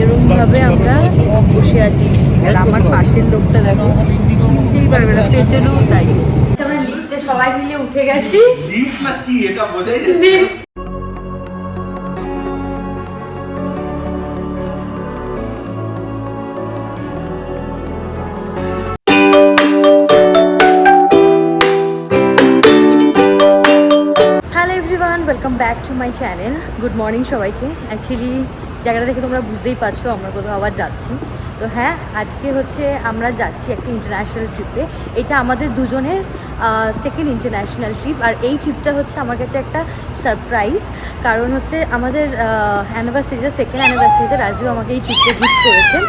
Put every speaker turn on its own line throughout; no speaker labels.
এরকম ভাবে আমরা বসে আছি স্টিল। আর আমার পাশের লোকটা দেখো, চিনতেই পারবে না, পেছনেও তাই। আমরা লিফটে সবাই মিলে উঠে গেছি।
লিফট না কি এটা বোঝাই যাচ্ছে
lift. Hello everyone, welcome back to my channel. Good morning সবাইকে। অ্যাকচুয়ালি জায়গাটা দেখে তোমরা বুঝতেই পারছো আমরা কোথাও আবার যাচ্ছি। তো হ্যাঁ, আজকে হচ্ছে আমরা যাচ্ছি একটা ইন্টারন্যাশনাল ট্রিপে। এটা আমাদের দুজনের সেকেন্ড ইন্টারন্যাশনাল ট্রিপ। আর এই ট্রিপটা হচ্ছে আমার কাছে একটা সারপ্রাইজ, কারণ হচ্ছে আমাদের অ্যানিভার্সারিতে, সেকেন্ড অ্যানিভার্সারিতে রাজীব আমাকে এই ট্রিপটা গিফট করেছেন।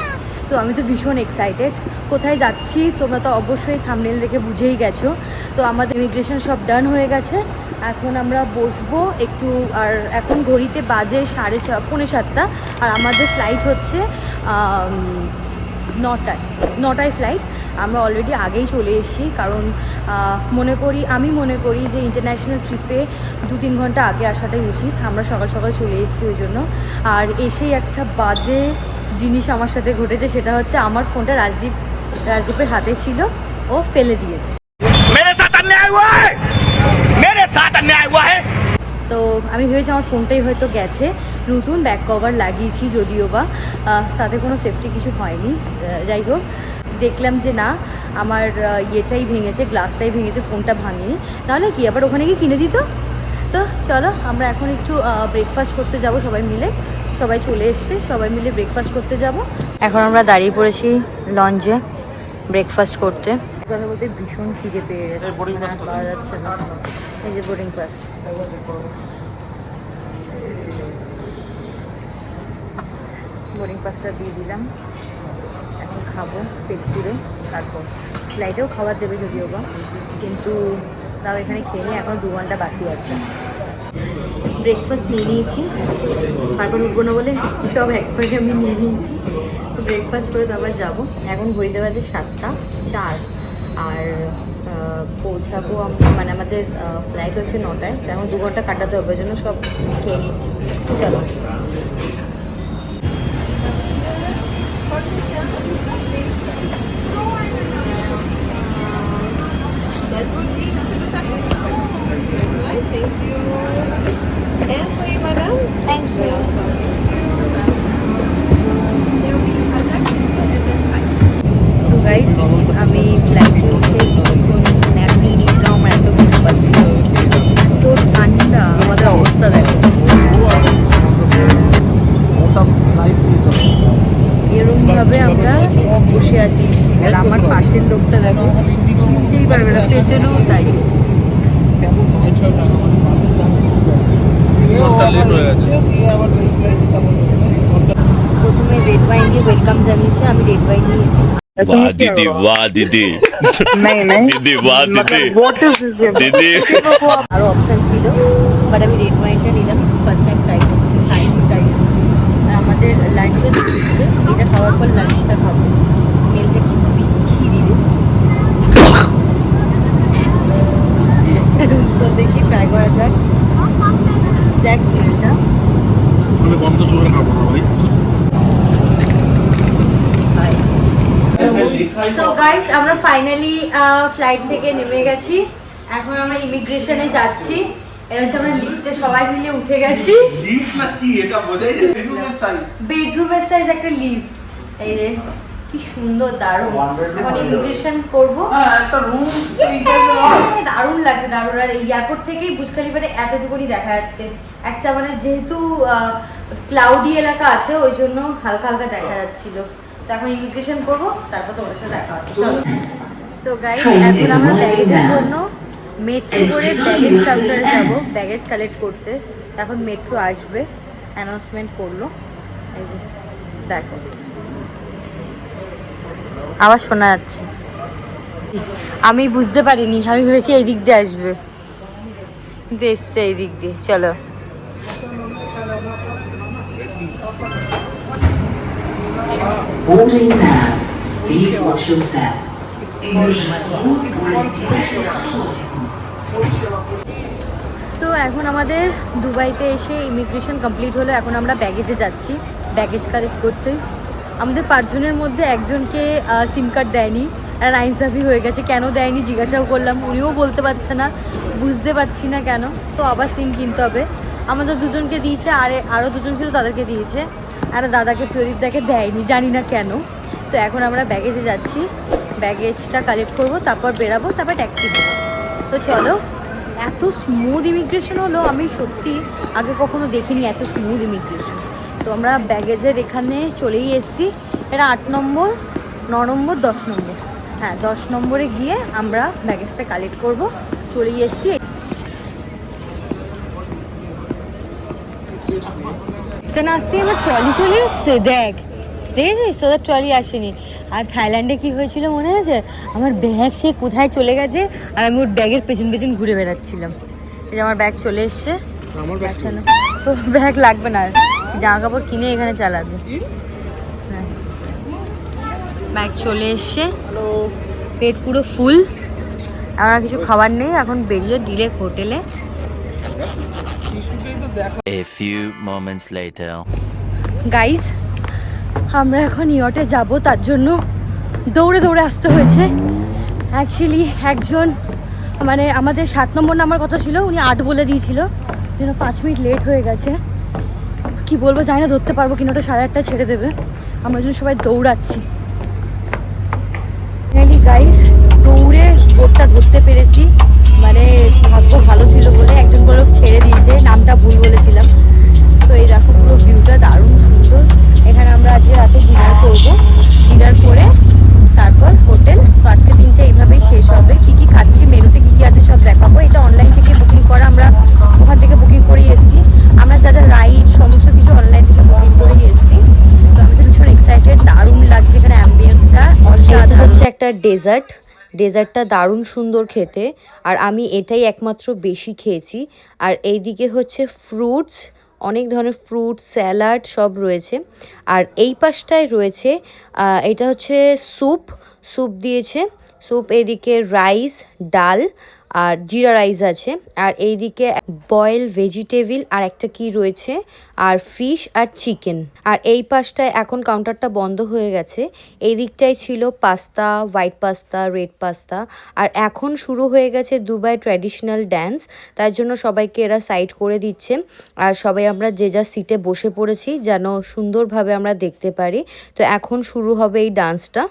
তো আমি তো ভীষণ এক্সাইটেড। কোথায় যাচ্ছি তোমরা তো অবশ্যই থাম্বনেল দেখে বুঝেই গেছো। তো আমাদের ইমিগ্রেশন সব ডান হয়ে গেছে। এখন আমরা বসবো একটু। আর এখন ঘড়িতে বাজে 6:30 আর আমাদের ফ্লাইট হচ্ছে 9টায় ফ্লাইট। আমরা অলরেডি আগেই চলে এসেছি, কারণ আমি মনে করি যে ইন্টারন্যাশনাল ট্রিপে 2-3 ঘন্টা আগে আসাটাই উচিত। আমরা সকাল সকাল চলে এসেছি ওই জন্য। আর এসেই একটা বাজে জিনিস আমার সাথে ঘটেছে, সেটা হচ্ছে আমার ফোনটা রাজদীপের হাতে ছিল, ও ফেলে দিয়েছে। তো আমি ভেবেছি আমার ফোনটাই হয়তো গেছে। নতুন ব্যাক কভার লাগিয়েছি যদিও বা, তাতে কোনো সেফটি কিছু হয়নি। যাই হোক, দেখলাম যে না, আমার ইয়েটাই ভেঙেছে, গ্লাসটাই ভেঙেছে, ফোনটা ভাঙিনি। নাহলে কি আবার ওখানে গিয়ে কিনে দিত। তো চলো আমরা এখন একটু ব্রেকফাস্ট করতে যাব সবাই মিলে। সবাই চলে এসছে, সবাই মিলে ব্রেকফাস্ট করতে যাব। এখন আমরা দাঁড়িয়ে পড়েছি লঞ্চে ব্রেকফাস্ট করতে। কথা বলতে ভীষণ খিদে পেয়ে গেছে, পাওয়া যাচ্ছে না। এই যে বোর্ডিং পাস, বোর্ডিং পাসটা দিয়ে দিলাম। এখন খাবো পেট পুরে, তারপর ফ্লাইটেও খাবার দেবে যদিও বা, কিন্তু তাও এখানে খেয়ে নিয়ে এখনও 2 ঘন্টা বাকি আছে। ব্রেকফাস্ট নিয়ে নিয়েছি, তারপর উঠবো না বলে সব একবারে আমি নিয়ে নিয়েছি। তো ব্রেকফাস্ট করে তো আবার যাবো। এখন ঘড়িতে বাজে 7:04 আর পৌঁছাবো মানে আমাদের ফ্লাইট হচ্ছে 9টায়। তো এখন 2 ঘন্টা কাটাতে হবে, ওই জন্য সব খেয়ে নিচ্ছি। চলো।
That would be the secretary. Right, thank you. And for you, madam?
Thank you.
So, there will be a breakfast and then side.
তো গাইস, আমি ফ্লাইটে উঠে কিছুক্ষণ ন্যাপ নিয়ে নিয়েছিলাম। আমার এত ঘুম পাচ্ছিল, তো ঠান্ডা, আমাদের অবস্থা দেখো। এরকমভাবে আমরা বসে আছি স্টিল। আর আমার পাশের লোকটা দেখো, চিনতেই পারবে না, পেছনেও তাই। প্রথমে রেড ওয়াইন দিয়ে ওয়েলকাম জানিয়েছে, আমি রেড ওয়াইন নিয়েছি।
वाह दीदी, वाह दीदी, दीदी वाह दीदी, दीदी।
আরও অপশন ছিল, বাট আমি রেড ওয়াইনটা নিলাম। ফার্স্ট টাইম ট্রাই করছি, তাই। আর আমাদের লাঞ্চও দিচ্ছে, এটা খাওয়ার পর লাঞ্চটা খাবো। স্মেলটা কি বিচ্ছিরি রে। সো দেখি, ট্রাই করা যাক। দেখ স্মেলটা। তো গাইস, আমরা ফাইনালি ফ্লাইট থেকে নেমে গেছি। এখন আমরা ইমিগ্রেশনে যাচ্ছি। এটা হচ্ছে আমরা লিফটে সবাই মিলে উঠে গেছি।
লিফট না কি এটা বোঝাই যাচ্ছে
বেডরুমের সাইজ একটা লিফট। এই যে কি সুন্দর, দারুণ। এখন ইমিগ্রেশন করবো।
একটা রুম
দারুণ লাগছে, দারুণ। আর এয়ারপোর্ট থেকেই বুর্জ খলিফাটা এতটুকুনি দেখা যাচ্ছে। একটা মানে যেহেতু ক্লাউডি এলাকা আছে, ওই জন্য হালকা হালকা দেখা যাচ্ছিল। তো এখন ইমিগ্রেশন করবো, তারপর তোমার সাথে দেখা হচ্ছে। তো গাইস, এখন আমরা ব্যাগেজের জন্য মেট্রো করে ব্যাগেজ কাউন্টারে যাবো ব্যাগেজ কালেক্ট করতে। এখন মেট্রো আসবে, অ্যানাউন্সমেন্ট করলো। এই যে দেখো, আবার শোনা যাচ্ছে। আমি বুঝতে পারিনি, আমি ভেবেছি এই দিক দিয়ে আসবে, কিন্তু এসছে এই দিক দিয়ে। চলো।
Boarding now. Please watch your step. English smooth
তো এখন আমাদের দুবাইতে এসে ইমিগ্রেশন কমপ্লিট হলো। এখন আমরা ব্যাগেজে যাচ্ছি। ব্যাগেজ কালেক্ট করতে। আমাদের 5 জনের মধ্যে একজনকে সিম কার্ড দেয়নি, আর নাইনসাফি হয়ে গেছে। কেন দেয়নি জিজ্ঞাসাও করলাম, উনিও বলতে পারছে না, বুঝতে পারছি না কেন। তো আবার সিম কিনতে হবে। আমাদের 2জনকে দিয়েছে, আরও 2জন ছিল তাদেরকে দিয়েছে, আর দাদাকে প্রদীপদাকে দেয়নি, জানি না কেন। তো এখন আমরা ব্যাগেজে যাচ্ছি, ব্যাগেজটা কালেক্ট করব, তারপর বেরাবো, তারপর ট্যাক্সি দেবো। তো চলো। এত স্মুথ ইমিগ্রেশন হলো, আমি সত্যি আগে কখনো দেখিনি এত স্মুথ ইমিগ্রেশন। তো আমরা ব্যাগেজের এখানে চলেই এসেছি। এটা 8 নম্বর, 9 নম্বর, 10 নম্বর। হ্যাঁ, 10 নম্বরে গিয়ে আমরা ব্যাগেজটা কালেক্ট করব। চলেই এসেছি। আসতে না আসতেই আমার ট্রলি চলে এসছে, দেখেছিস? তোদের ট্রলি আসেনি। আর থাইল্যান্ডে কি হয়েছিল মনে আছে? আমার ব্যাগ সে কোথায় চলে গেছে, আর আমি ওর ব্যাগের পেছন পেছন ঘুরে বেড়াচ্ছিলাম। এই যে আমার ব্যাগ চলে এসছে। তোর ব্যাগ লাগবে না, জামা কাপড় কিনে এখানে চালাবে। হ্যাঁ, ব্যাগ চলে এসছে, পেট পুরো ফুল। আর কিছু খাবার নেই, এখন বেরিয়ে ডিরেক্ট হোটেলে।
A few moments later.
Guys, আমরা এখন ইয়টে যাব, তার জন্য দৌড়ে দৌড়ে আসতে হয়েছে। অ্যাকচুয়ালি একজন মানে আমাদের 7 নম্বর নাম্বার কথা ছিল, উনি 8 বলে দিয়েছিল, যেন 5 মিনিট লেট হয়ে গেছে। কি বলবো জানি না, ধরতে পারবো কিনা, ওটা 8:30 ছেড়ে দেবে। আমরা যেন সবাই দৌড়াচ্ছি। গাইজ, দৌড়ে বোটটা ধরতে পেরেছি, মানে ভাগ্য ভালো ছিল বলে। একজন বলে ছেড়ে দিয়েছে, নামটা ভুল বলেছিলাম। তো এই দেখো পুরো ভিউটা দারুণ সুন্দর। এখানে আমরা আজকে রাতে ডিনার করবো, ডিনার করে তারপর হোটেল। তো আজকে দিনটা এইভাবেই শেষ হবে। কী কী খাচ্ছি, মেনুতে কী কী আছে সব দেখাবো। এটা অনলাইন থেকে বুকিং করা, আমরা ওখান থেকে বুকিং করে এসেছি। আমরা যা যা রাইড সমস্ত কিছু অনলাইন থেকে বুকিং করে এসেছি। তো আমি তো ভীষণ এক্সাইটেড, দারুণ লাগছে এখানে অ্যাম্বিয়েন্সটা। এটা হচ্ছে একটা ডেজার্টটা দারুণ সুন্দর খেতে, আর আমি এটাই একমাত্র বেশি খেয়েছি। আর এইদিকে হচ্ছে ফ্রুটস, অনেক ধরনের ফ্রুট স্যালাড সব রয়েছে। আর এই পাশটায় রয়েছে এটা হচ্ছে স্যুপ দিয়েছে, স্যুপ। এদিকে রাইস, ডাল আর জিরা রাইস আছে। আর এইদিকে বয়েল ভেজিটেবল আর একটা কি রয়েছে, আর ফিশ আর চিকেন। আর এই পাশটায় এখন কাউন্টারটা বন্ধ হয়ে গেছে। এই দিকটায় ছিল pasta, white pasta, red pasta. আর এখন শুরু হয়ে গেছে দুবাই ট্র্যাডিশনাল ড্যান্স, তার জন্য সবাইকে এরা সাইড করে দিচ্ছে। আর সবাই আমরা যে যার সিটে বসে পড়েছি, যেন সুন্দরভাবে আমরা দেখতে পারি। তো এখন শুরু হবে এই ডান্সটা।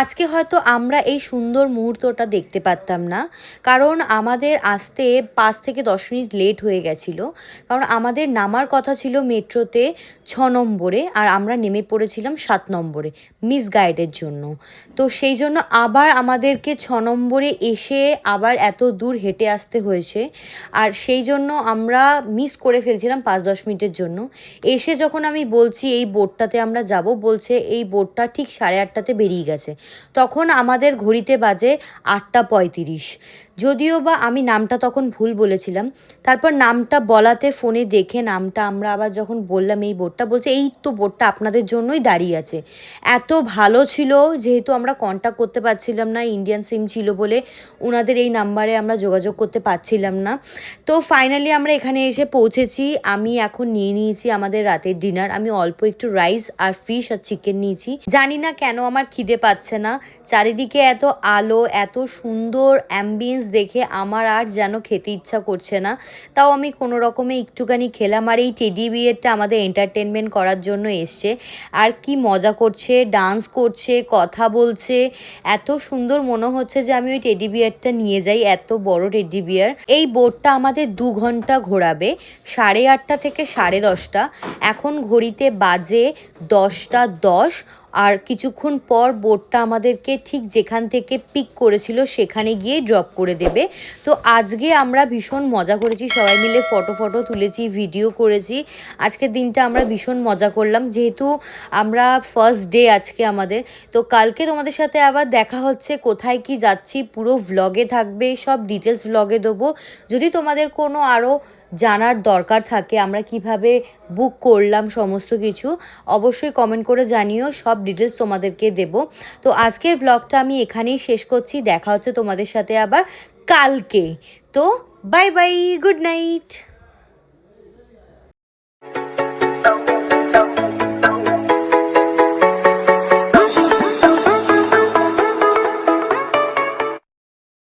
আজকে হয়তো আমরা এই সুন্দর মুহূর্তটা দেখতে পারতাম না, কারণ আমাদের আসতে 5 থেকে 10 মিনিট লেট হয়ে গেছিলো। কারণ আমাদের নামার কথা ছিল মেট্রোতে 6 নম্বরে, আর আমরা নেমে পড়েছিলাম 7 নম্বরে মিস গাইডের জন্য। তো সেই জন্য আবার আমাদেরকে 6 নম্বরে এসে আবার এত দূর হেঁটে আসতে হয়েছে। আর সেই জন্য আমরা মিস করে ফেলছিলাম 5-10 মিনিটের জন্য। এসে যখন আমি বলছি এই বোটটাতে আমরা যাব, বলছে এই বোটটা ঠিক 8:30টাতে বেরিয়ে গেছে। তখন আমাদের ঘড়িতে বাজে 8:35। যদিও বা আমি নামটা তখন ভুল বলেছিলাম। তারপর নামটা বলাতে ফোনে দেখে নামটা আমরা আবার যখন বললাম এই বোটটা, বলছে এই তো বোটটা আপনাদের জন্যই দাঁড়িয়ে আছে। এত ভালো ছিল, যেহেতু আমরা কন্ট্যাক্ট করতে পারছিলাম না, ইন্ডিয়ান সিম ছিল বলে ওনাদের এই নাম্বারে আমরা যোগাযোগ করতে পারছিলাম না। তো ফাইনালি আমরা এখানে এসে পৌঁছেছি। আমি এখন নিয়ে নিয়েছি আমাদের রাতের ডিনার। আমি অল্প একটু রাইস আর ফিশ আর চিকেন নিয়েছি। জানি না কেন আমার খিদে পাচ্ছে না। চারিদিকে এত আলো, এত সুন্দর অ্যাম্বিয়েন্স দেখে আমার আর যেন খেতে ইচ্ছা করছে না। তাও আমি কোনো রকমে একটুখানি খেলাম। আর এই টেডি বিয়ারটা আমাদের এন্টারটেনমেন্ট করার জন্য এসছে, আর কি মজা করছে, ডান্স করছে, কথা বলছে। এত সুন্দর মনে হচ্ছে যে আমি ওই টেডি বিয়ারটা নিয়ে যাই, এত বড় টেডি বিয়ার। এই বোটটা আমাদের 2 ঘন্টা ঘোরাবে, 8:30 থেকে 10:30। এখন ঘড়িতে বাজে 10:10। আর কিছুক্ষণ পর বোটটা আমাদেরকে ঠিক যেখান থেকে পিক করেছিল সেখানে গিয়ে ড্রপ করে দেবে। তো আজকে আমরা ভীষণ মজা করেছি, সবাই মিলে ফটো তুলেছি, ভিডিও করেছি। আজকের দিনটা আমরা ভীষণ মজা করলাম, যেহেতু আমরা ফার্স্ট ডে আজকে আমাদের। তো কালকে তোমাদের সাথে আবার দেখা হচ্ছে, কোথায় কি যাচ্ছি পুরো ভ্লগে থাকবে, সব ডিটেলস ভ্লগে দেবো। যদি তোমাদের কোনো আরও জানার দরকার থাকে আমরা কিভাবে বুক করলাম সমস্ত কিছু, অবশ্যই কমেন্ট করে জানিও, সব ডিটেলস তোমাদেরকে দেব। তো আজকের ব্লগটা আমি এখানেই শেষ করছি, দেখা হচ্ছে তোমাদের সাথে আবার কালকে। তো বাই বাই, গুড নাইট।